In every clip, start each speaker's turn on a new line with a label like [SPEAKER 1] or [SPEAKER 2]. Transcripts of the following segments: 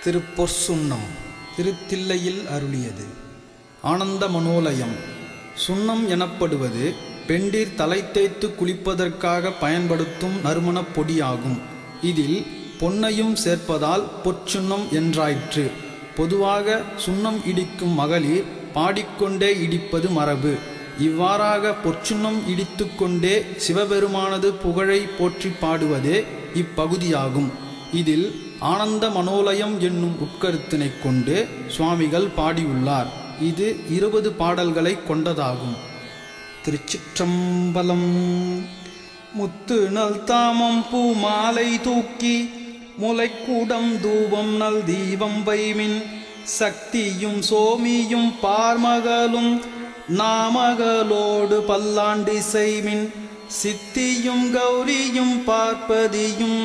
[SPEAKER 1] திருப்பொற்சுண்ணம் திருத்தில்லையில் அருளியது. ஆனந்த மனோலயம். சுண்ணம் எனப்படுவது பெண்டிர் தலை தேய்த்து குளிப்பதற்காக பயன்படுத்தும் நறுமணப் பொடியாகும். இதில் பொன்னையும் சேர்ப்பதால் பொற்சுண்ணம் என்றாயிற்று. பொதுவாக சுண்ணம் இடிக்கும் மகளிர் பாடிக்கொண்டே இடிப்பது மரபு. இவ்வாறாக பொற்சுண்ணம் இடித்து கொண்டே சிவபெருமானது புகழை போற்றி பாடுவதே இப்பகுதியாகும். இதில் ஆனந்த மனோலயம் என்னும் உட்கருத்தினை கொண்டு சுவாமிகள் பாடியுள்ளார். இது 20 பாடல்களை கொண்டதாகும். திருச்சிற்றம்பலம். முத்து நல் தாமம் பூ மாலை தூக்கி முலைக்கூடம் தூபம் நல் தீபம் வைமின் சக்தியும் சோமியும் பார்மகளும் நாமகளோடு பல்லாண்டு செய்மின் சித்தியும் கௌரியும் பார்ப்பதியும்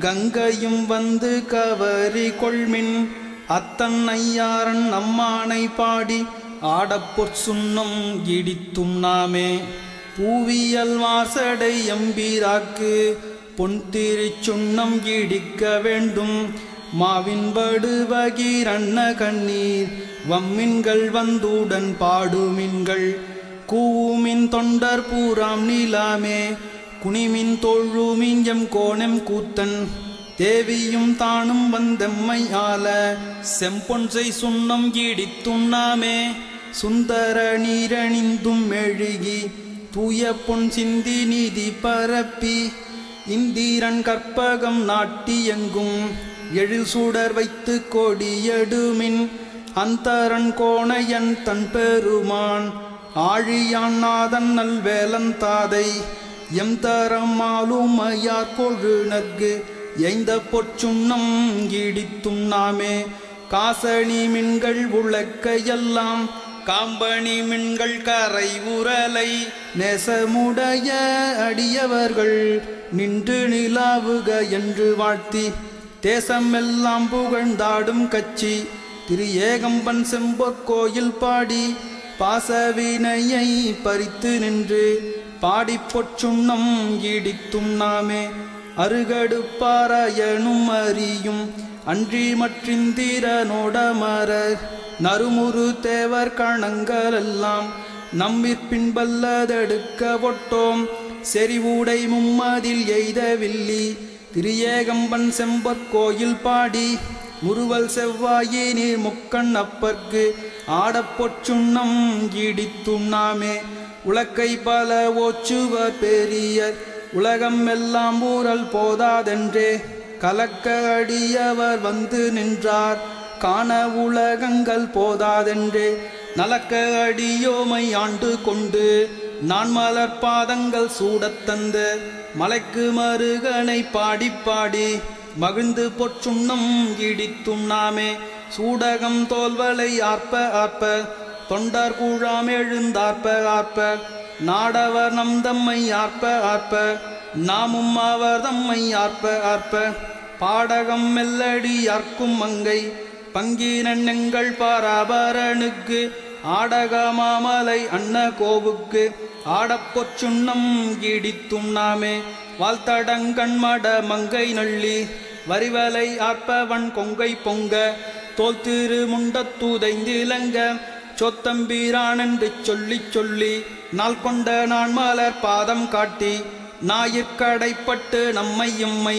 [SPEAKER 1] கங்கையும் வந்து கவரி கொள்மின் அத்தன் ஐயாரன் நம்மானை பாடி ஆடப்பொற் சுண்ணம் இடித்தும் நாமே. பூவியல் வாசடை எம்பீராக்கு பொன் திருச்சுண்ணம் இடிக்க வேண்டும். மாவின் படுவகிரண்ண கண்ணீர் வம்மின்கள் வந்துடன் பாடுமின்கள் கூவுமின் தொண்டர் பூராம் நீலாமே குனிமின் தோழுமின் எம் கோணம் கூத்தன் தேவியும் தானும் வந்தெம்மை ஆல செம்பொன்சை சுண்ணம் இடித்தும் நாமே. சுந்தர நீரணிந்தும் மெழுகி தூய பொன் சிந்தி நீதி பரப்பி இந்திரன் கற்பகம் நாட்டி எங்கும் எழு சுடர் வைத்து கொடியடுமின் அந்தரன் கோணையன் தன் பெருமான் ஆழியான் நாதன் நல்வேலன் தாதை எம் தரம் ஆளுமையார் கொழுநர்க்கு எய்ந்த பொற்சுண்ணம் இடித்தும் நாமே. காசணி மின்கள் உலக்கையெல்லாம் காம்பணி மின்கள் கரை உரலை நேசமுடைய அடியவர்கள் நின்று நிலாவுக என்று வாழ்த்தி தேசமெல்லாம் புகழ்ந்தாடும் கட்சி திரு ஏகம்பன் செம்பொற்கோயில் பாடி பாசவினையை பறித்து நின்று பாடி பொற்சுண்ணம் இடித்தும் நாமே. அருகடுப்பாராயனும் அறியும் அன்றி மற்றிந்திரனோடமரர் நறுமுறு தேவர் கணங்களெல்லாம் நம்மிற்பின்பல்லதெடுக்க ஒட்டோம் செறிவூடை மும்மதில் எய்தவில்லி திரு ஏகம்பன் செம்பற்கோயில் பாடி முறுவல் செவ்வாயே நீர் முக்கண் அப்பற்கு ஆடப்பொற்சுண்ணம் இடித்தும் நாமே. உலக்கை பல ஓச்சுவர் பெரியர் உலகம் எல்லாம் ஊரல் போதாதென்றே கலக்க அடியவர் வந்து நின்றார் காண உலகங்கள் போதாதென்றே நலக்க அடியோமை ஆண்டு கொண்டு நான் மலர் பாதங்கள் சூடத்தந்த மலைக்கு மருகனை பாடி பாடி மகிழ்ந்து பொற்சுண்ணம் இடித்தும் நாமே. சூடகம் தோல்வலை ஆர்ப்ப ஆர்ப்ப தொண்டர் கூழாம் எழுந்தார்ப்ப ஆர்ப்ப நாடவர் நம் தம்மை ஆர்ப்ப ஆர்ப்ப நாமும் அவர் தம்மை ஆர்ப்ப ஆர்ப்ப பாடகம் மெல்லடி ஆர்க்கும் மங்கை பங்கீரன் எங்கள் பாராபரனுக்கு ஆடக மாமலை அன்ன கோவுக்கு ஆடப்பொற்சுண்ணம் இடித்தும் நாமே. வாழ்த்தடங்கண்மட மங்கை நள்ளி வரிவலை ஆர்ப்பவன் கொங்கை பொங்க தோல் திரு முண்டத்தூதைந்திலங்க சொத்தம்பீரான் என்று சொல்லி சொல்லி நாள் கொண்ட நான் மலர் பாதம் காட்டி ஞாயிற்கடைப்பட்டு நம்மை எம்மை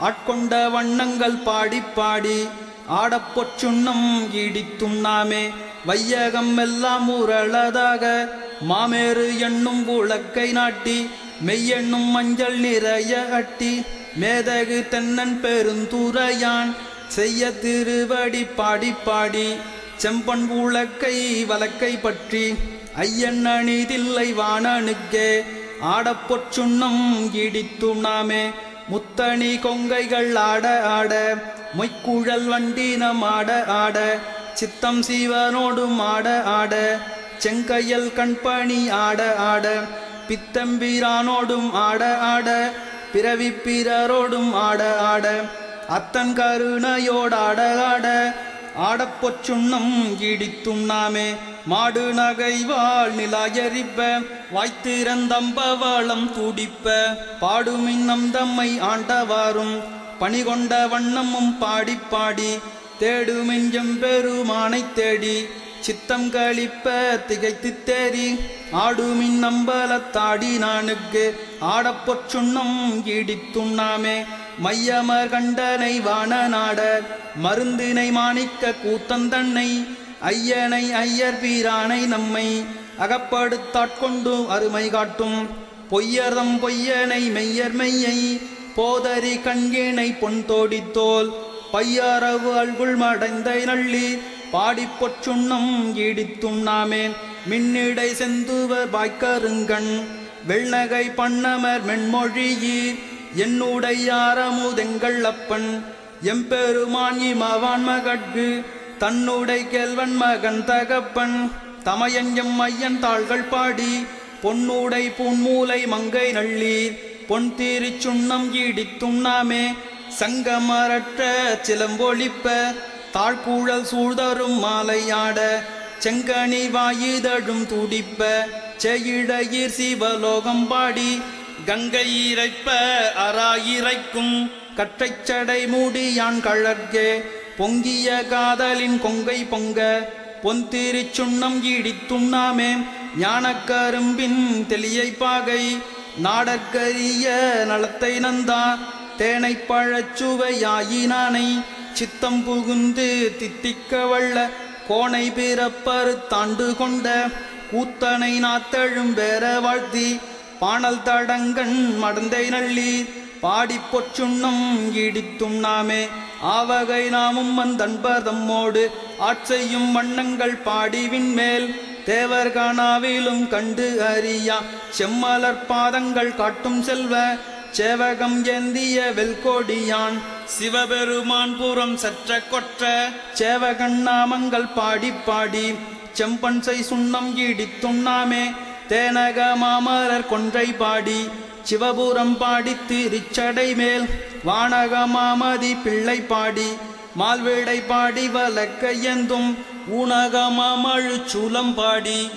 [SPEAKER 1] ஆட்கொண்ட வண்ணங்கள் பாடி பாடி ஆடப்பொற்சுண்ணம் இடித்தும் நாமே. வையகம் எல்லாம் ஊரளதாக மாமேறு என்னும் உலக்கை நாட்டி மெய்யெண்ணும் மஞ்சள் நிறைய அட்டி மேதகு தென்னன் பெருந்துரையான் செய்ய திருவடி பாடி பாடி செம்பன் உலக்கை வலக்கை பற்றி ஐயன் அணிதில்லை வாணனுக்கே ஆடப்பொற்சுண்ணம் இடித்தும் நாமே. முத்தணி கொங்கைகள் ஆட ஆட மொய்க்குழல் வண்டினம் ஆட ஆட சித்தம் சிவனோடும் ஆட ஆட செங்கையல் கண்பணி ஆட ஆட பித்தம்பிரானோடும் ஆட ஆட பிறவி பிறரோடும் ஆட ஆட அத்தன் கருணையோடாட ஆட ஆடப்பொற்சுண்ணம் இடித்தும் நாமே. மாடு நகை வாழ் நிலாயரிப்ப வாய்த்திறந்தம்பவளம் துடிப்ப பாடுமின் நம் தம்மை ஆண்டவாறும் பணிகொண்ட வண்ணமும் பாடி பாடி தேடுமெஞ்சம் பெருமானைத் தேடி சித்தம் கழிப்ப திகைத்து தேறி ஆடுமின் நம்பலத்தாடி நானுக்கு ஆடப்பொற் சுண்ணம் ஈடித்துண்ணாமே மையமர் கண்டனை வான நாடர் மருந்தினை மாணிக்க கூத்தந்தன்னை ஐயனை ஐயர் வீரானை நம்மை அகப்படுத்தாட்கொண்டு அருமை காட்டும் பொய்யர்தம் பொய்யனை மெய்யர் மெய்யை போதரி கண்கிணை பொன் தோடித்தோல் பையரவு அல்குள் மடைந்தை நள்ளி பாடிப்பொற் சுண்ணம் ஈடித்துண்ணாமே மின்னிடை செந்துவர் வாய்க்கருங்கண் வெள்நகை பண்ணமர் மென்மொழியீர் என்னுடையாரமுதெங்கள் அப்பன் எம்பெருமான் இமவான் மகட்கு தன்னுடை கேள்வன் மகன் தகப்பன் தமையன் எம் ஐயன் தாள்கள் பாடி பொன்னுடை பூன்மூலை மங்கை நள்ளீர் பொன் தீரிச் சுண்ணம் ஈடித்துண்ணாமே சங்கமரற்ற சிலம்பொழிப்ப தாழ்கூழல் சூழ்தரும் மாலையாட செங்கனி வாயுதழும் துடிப்ப செயிழையீர் சிவலோகம் பாடி கங்கை இறைப்ப அராயிரைக்கும் கற்றைச்சடை மூடியான் கழற்கே பொங்கிய காதலின் கொங்கை பொங்க பொன்திரிச் சுண்ணம் ஈடித்துண்ணாமே ஞானக்கரும்பின் தெளியை பாகை நாடற்கரிய நலத்தை நந்தா தேனை பழச்சுவையாயினானை சித்தம் புகுந்து தித்திக்க வள்ள கோணை பிறப்பரு தாண்டு கொண்ட கூத்தனை நாத்தழும் வேற வாழ்த்தி பாணல் தடங்கண் மடந்தை நள்ளீர் பாடிப்பொற் சுண்ணம் ஈடித்துண்ணாமே ஆவகை நாமும் வந்தன்பர் தம்மோடு ஆட்செய்யும் வண்ணங்கள் பாடிவின் மேல் தேவர் காணாவிலும் கண்டு அறியா செம்மலர் பாதங்கள் காட்டும் செல்வ சேவகம் ஏந்திய வெல்கோடியான் சிவபெருமான் புறம் சற்ற கொற்ற சேவகன் நாமங்கள் பாடி பாடி செம்பன்சை சுண்ணம் ஈடித்துண்ணாமே தேனக மாமரர் கொன்றை பாடி சிவபுரம் பாடி திருச்சடை மேல் வானக மாமதி பிள்ளை பாடி மால்வேடை பாடி வலக்கையந்தும் ஊனக மாமழு சூலம் பாடி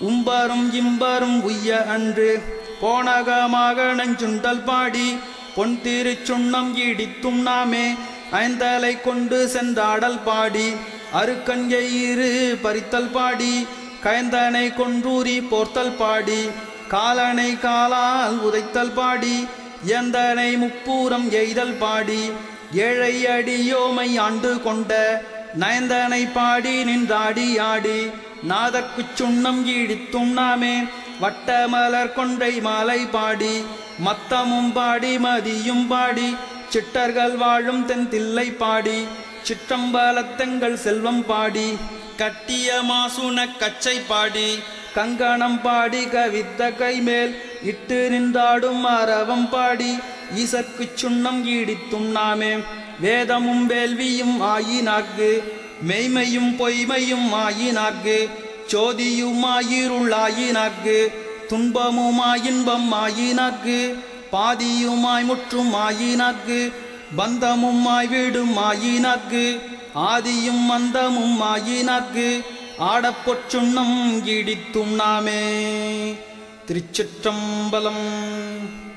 [SPEAKER 1] உம்பரும் இம்பரும் உய்ய அன்று போனகமாக நஞ்சுண்டல் பாடி பொன் தீரிச் சுண்ணம் ஈடித்துண்ணாமே ஐந்தலை கொண்டு சென்றாடல் பாடி அருக்கன் எயிறு பறித்தல் பாடி கைந்தனை கொன்றூரி போர்த்தல் பாடி காலனை காலால் உதைத்தல் பாடி எந்தனை முப்பூரம் எய்தல் பாடி ஏழை அடியோமை ஆண்டு கொண்ட நயந்தனை பாடி நின்றாடி ஆடி நாதற்குச் சுண்ணம் ஈடித்துண்ணாமே வட்டமலர் கொன்றை மாலை பாடி மத்தமும் பாடி மதியும் பாடி சிட்டர்கள் வாழும் தென் தில்லை பாடி சிற்றம்பலத்தங்கள் செல்வம் பாடி கட்டிய மாசுன கச்சை பாடி கங்கணம் பாடி கவித்த கைமேல் இட்டு நின்றாடும் அரவம் பாடி ஈசற்குச் சுண்ணம் ஈடித்துண்ணாமே வேதமும் வேள்வியும் ஆயினார்க்கு மெய்மையும் பொய்மையும் ஆயினார்க்கு சோதியுமாயிருளாயினார்க்கு துன்பமுமாய் இன்பம் ஆயினார்க்கு பாதியுமாய் முற்றும் ஆயினார்க்கு பந்தமுமாய் வீடும் ஆயினார்க்கு ஆதியும் அந்தமும் ஆயினார்க்கு ஆடப்பொற் சுண்ணம் ஈடித்துண்ணாமே. திருச்சிற்றம்பலம்.